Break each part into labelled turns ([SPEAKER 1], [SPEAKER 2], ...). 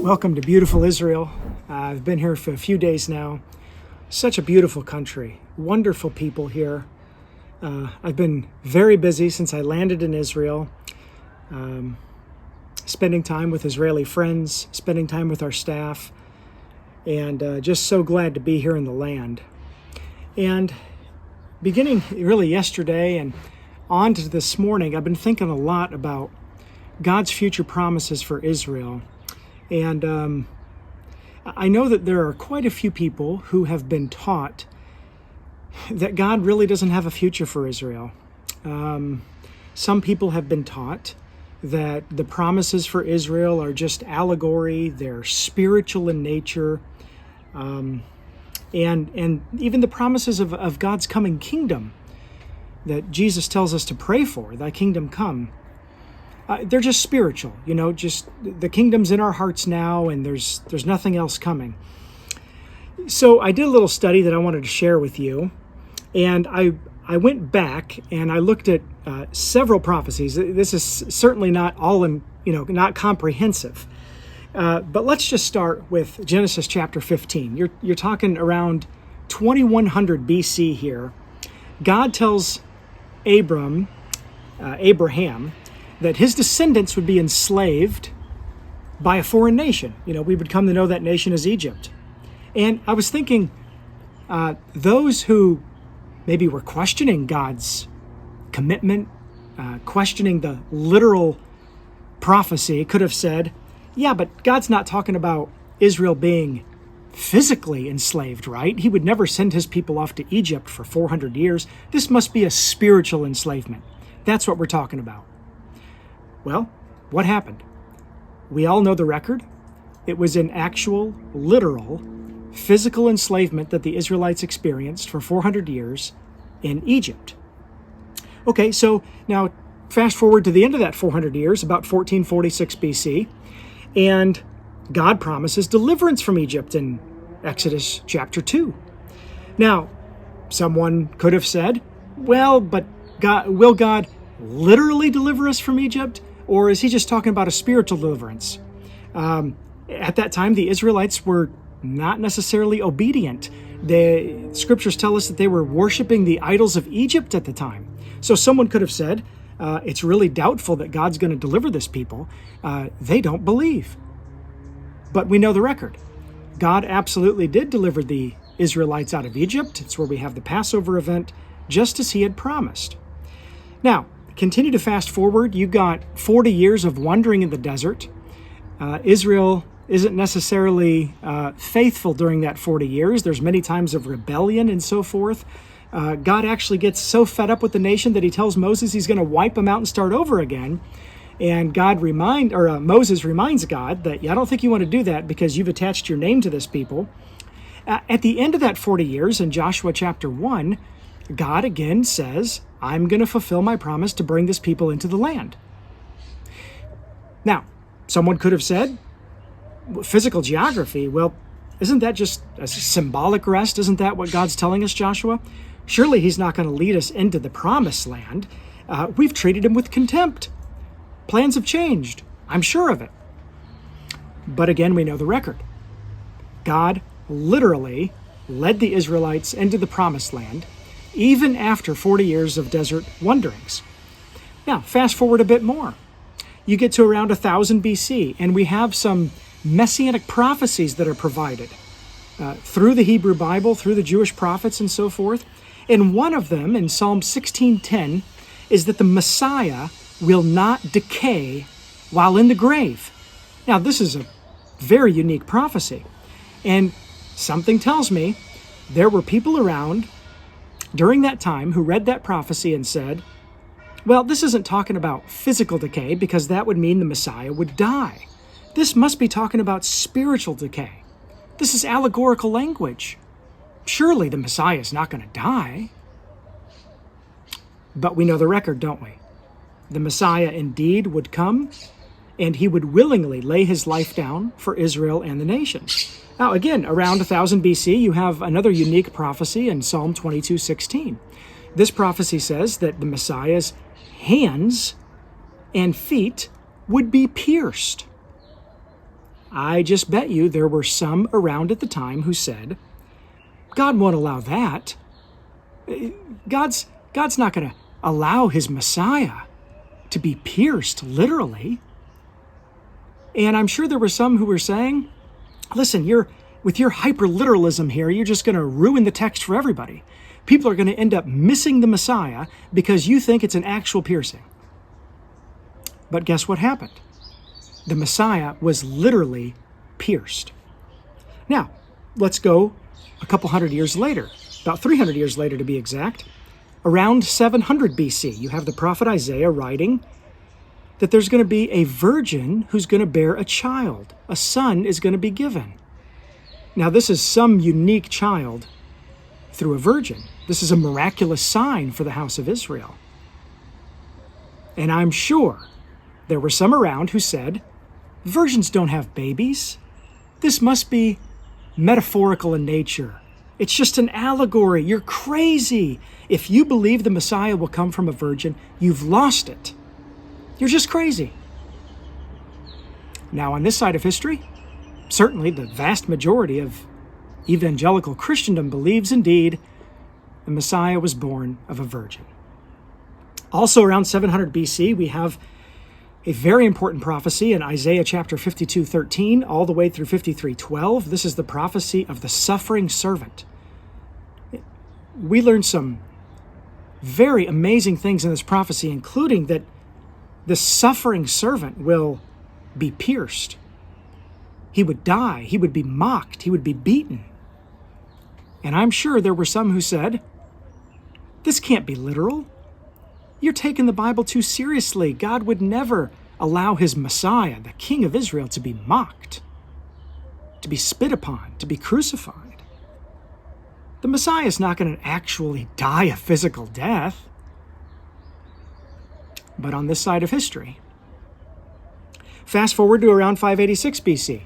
[SPEAKER 1] Welcome to beautiful Israel. I've been here for a few days now. Such a beautiful country, wonderful people here. I've been very busy since I landed in Israel, spending time with Israeli friends, spending time with our staff, and just so glad to be here in the land. And beginning really yesterday and on to this morning, I've been thinking a lot about God's future promises for Israel. And I know that there are quite a few people who have been taught that God really doesn't have a future for Israel. Some people have been taught that the promises for Israel are just allegory, they're spiritual in nature, and even the promises of God's coming kingdom that Jesus tells us to pray for, thy kingdom come. They're just spiritual, just the kingdom's in our hearts now and there's nothing else coming. So I did a little study that I wanted to share with you, and I went back and I looked at several prophecies. This is certainly not all not comprehensive. But let's just start with Genesis chapter 15. You're talking around 2100 BC here. God tells Abraham, that his descendants would be enslaved by a foreign nation. We would come to know that nation as Egypt. And I was thinking, those who maybe were questioning God's commitment, questioning the literal prophecy, could have said, yeah, but God's not talking about Israel being physically enslaved, right? He would never send his people off to Egypt for 400 years. This must be a spiritual enslavement. That's what we're talking about. Well, what happened? We all know the record. It was an actual, literal, physical enslavement that the Israelites experienced for 400 years in Egypt. Okay, so now fast forward to the end of that 400 years, about 1446 BC, and God promises deliverance from Egypt in Exodus chapter 2. Now, someone could have said, well, but will God literally deliver us from Egypt? Or is he just talking about a spiritual deliverance? At that time, the Israelites were not necessarily obedient. The scriptures tell us that they were worshiping the idols of Egypt at the time. So someone could have said, it's really doubtful that God's going to deliver this people. They don't believe. But we know the record. God absolutely did deliver the Israelites out of Egypt. It's where we have the Passover event, just as he had promised. Now, continue to fast forward. You got 40 years of wandering in the desert. Israel isn't necessarily faithful during that 40 years. There's many times of rebellion and so forth. God actually gets so fed up with the nation that he tells Moses he's going to wipe them out and start over again. And Moses reminds God that, I don't think you want to do that because you've attached your name to this people. At the end of that 40 years in Joshua chapter 1, God again says, I'm going to fulfill my promise to bring this people into the land. Now, someone could have said, physical geography, well, isn't that just a symbolic rest? Isn't that what God's telling us, Joshua? Surely he's not going to lead us into the promised land. We've treated him with contempt. Plans have changed. I'm sure of it. But again, we know the record. God literally led the Israelites into the promised land, even after 40 years of desert wanderings. Now, fast forward a bit more. You get to around 1000 BC, and we have some Messianic prophecies that are provided through the Hebrew Bible, through the Jewish prophets and so forth. And one of them, in Psalm 16:10, is that the Messiah will not decay while in the grave. Now, this is a very unique prophecy. And something tells me there were people around during that time who read that prophecy and said, well, this isn't talking about physical decay because that would mean the Messiah would die. This must be talking about spiritual decay. This is allegorical language. Surely the Messiah is not going to die. But we know the record, don't we? The Messiah indeed would come, and he would willingly lay his life down for Israel and the nations. Now, again, around 1000 BC, you have another unique prophecy in Psalm 22:16. This prophecy says that the Messiah's hands and feet would be pierced. I just bet you there were some around at the time who said, God won't allow that. God's not going to allow his Messiah to be pierced literally. And I'm sure there were some who were saying, listen, with your hyper-literalism here, you're just going to ruin the text for everybody. People are going to end up missing the Messiah because you think it's an actual piercing. But guess what happened? The Messiah was literally pierced. Now, let's go a couple hundred years later, about 300 years later to be exact. Around 700 BC, you have the prophet Isaiah writing that there's going to be a virgin who's going to bear a child. A son is going to be given. Now, this is some unique child through a virgin. This is a miraculous sign for the house of Israel. And I'm sure there were some around who said, virgins don't have babies. This must be metaphorical in nature. It's just an allegory. You're crazy. If you believe the Messiah will come from a virgin, you've lost it. You're just crazy. Now, on this side of history, certainly the vast majority of evangelical Christendom believes indeed the Messiah was born of a virgin. Also around 700 BC, we have a very important prophecy in Isaiah chapter 52:13 all the way through 53:12. This is the prophecy of the suffering servant. We learn some very amazing things in this prophecy, including that the suffering servant will be pierced. He would die. He would be mocked. He would be beaten. And I'm sure there were some who said, this can't be literal. You're taking the Bible too seriously. God would never allow his Messiah, the King of Israel, to be mocked, to be spit upon, to be crucified. The Messiah is not going to actually die a physical death. But on this side of history, fast forward to around 586 BC.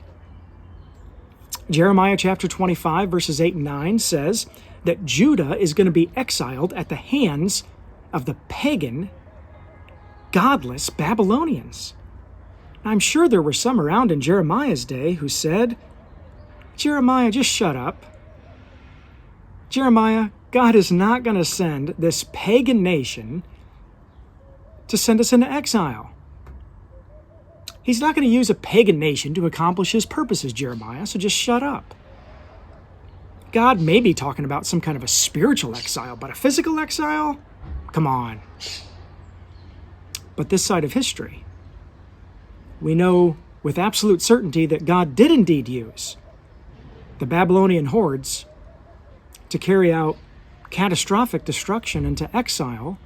[SPEAKER 1] Jeremiah chapter 25, verses 8 and 9 says that Judah is going to be exiled at the hands of the pagan, godless Babylonians. I'm sure there were some around in Jeremiah's day who said, Jeremiah, just shut up. Jeremiah, God is not going to send this pagan nation to send us into exile. He's not going to use a pagan nation to accomplish his purposes, Jeremiah, so just shut up. God may be talking about some kind of a spiritual exile, but a physical exile? Come on. But this side of history, we know with absolute certainty that God did indeed use the Babylonian hordes to carry out catastrophic destruction and to exile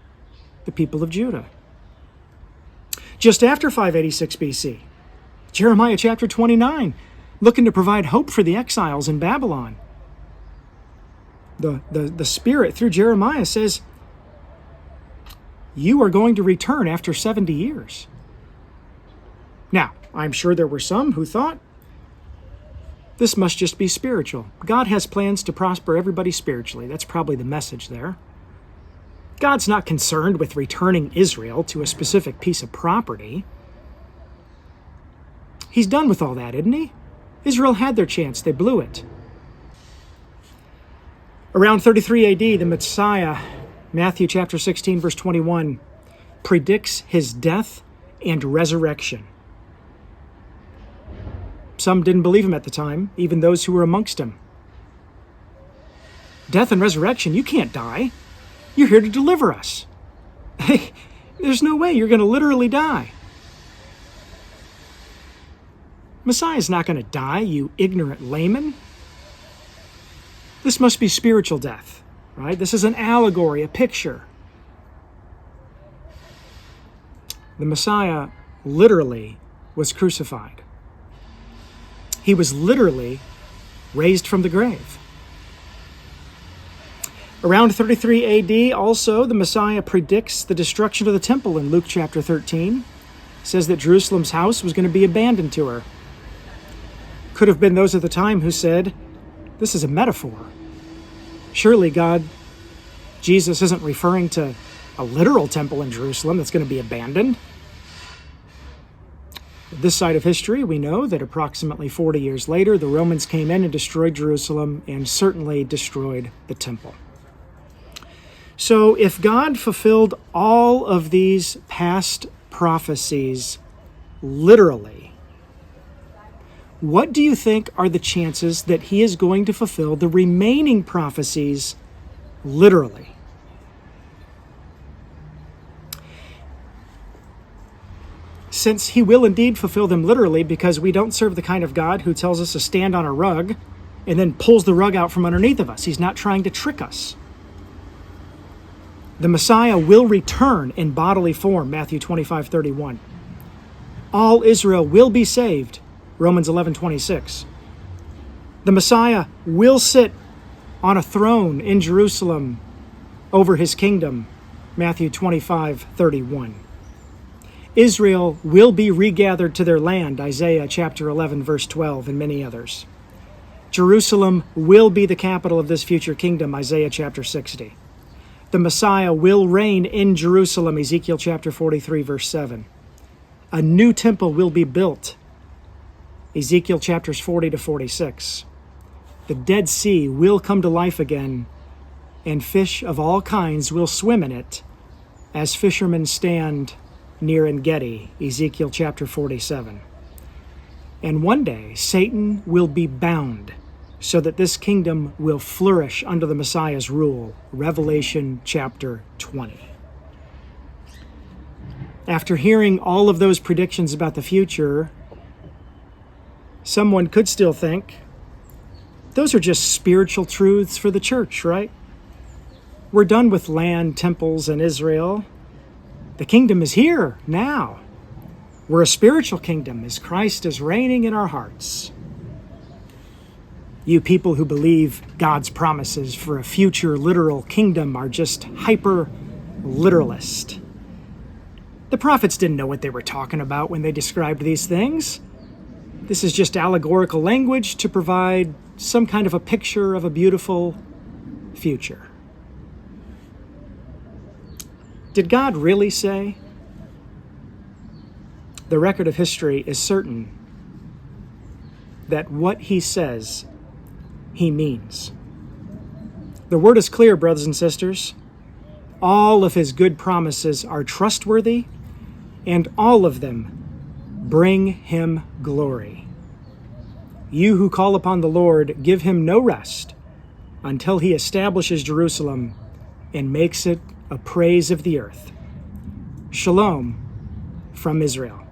[SPEAKER 1] the people of Judah. Just after 586 BC, Jeremiah chapter 29, looking to provide hope for the exiles in Babylon. The Spirit through Jeremiah says, you are going to return after 70 years. Now, I'm sure there were some who thought, this must just be spiritual. God has plans to prosper everybody spiritually. That's probably the message there. God's not concerned with returning Israel to a specific piece of property. He's done with all that, isn't he? Israel had their chance. They blew it. Around 33 AD, the Messiah, Matthew chapter 16, verse 21, predicts his death and resurrection. Some didn't believe him at the time, even those who were amongst him. Death and resurrection, you can't die. You're here to deliver us. Hey, there's no way you're going to literally die. Messiah's not going to die, you ignorant layman. This must be spiritual death, right? This is an allegory, a picture. The Messiah literally was crucified. He was literally raised from the grave. Around 33 AD, also, the Messiah predicts the destruction of the temple in Luke chapter 13. It says that Jerusalem's house was going to be abandoned to her. Could have been those at the time who said, this is a metaphor. Surely Jesus isn't referring to a literal temple in Jerusalem that's going to be abandoned. This side of history, we know that approximately 40 years later, the Romans came in and destroyed Jerusalem and certainly destroyed the temple. So if God fulfilled all of these past prophecies literally, what do you think are the chances that he is going to fulfill the remaining prophecies literally? Since he will indeed fulfill them literally, because we don't serve the kind of God who tells us to stand on a rug and then pulls the rug out from underneath of us. He's not trying to trick us. The Messiah will return in bodily form, Matthew 25:31. All Israel will be saved, Romans 11:26. The Messiah will sit on a throne in Jerusalem over his kingdom, Matthew 25:31. Israel will be regathered to their land, Isaiah chapter 11, verse 12, and many others. Jerusalem will be the capital of this future kingdom, Isaiah chapter 60. The Messiah will reign in Jerusalem, Ezekiel chapter 43, verse 7. A new temple will be built, Ezekiel chapters 40 to 46. The Dead Sea will come to life again, and fish of all kinds will swim in it, as fishermen stand near En-Gedi, Ezekiel chapter 47. And one day, Satan will be bound so that this kingdom will flourish under the Messiah's rule, Revelation chapter 20. After hearing all of those predictions about the future, someone could still think, those are just spiritual truths for the church, right? We're done with land, temples, and Israel. The kingdom is here now. We're a spiritual kingdom as Christ is reigning in our hearts. You people who believe God's promises for a future literal kingdom are just hyper-literalist. The prophets didn't know what they were talking about when they described these things. This is just allegorical language to provide some kind of a picture of a beautiful future. Did God really say? The record of history is certain that what he says, he means. The word is clear, brothers and sisters. All of his good promises are trustworthy, and all of them bring him glory. You who call upon the Lord, give him no rest until he establishes Jerusalem and makes it a praise of the earth. Shalom from Israel.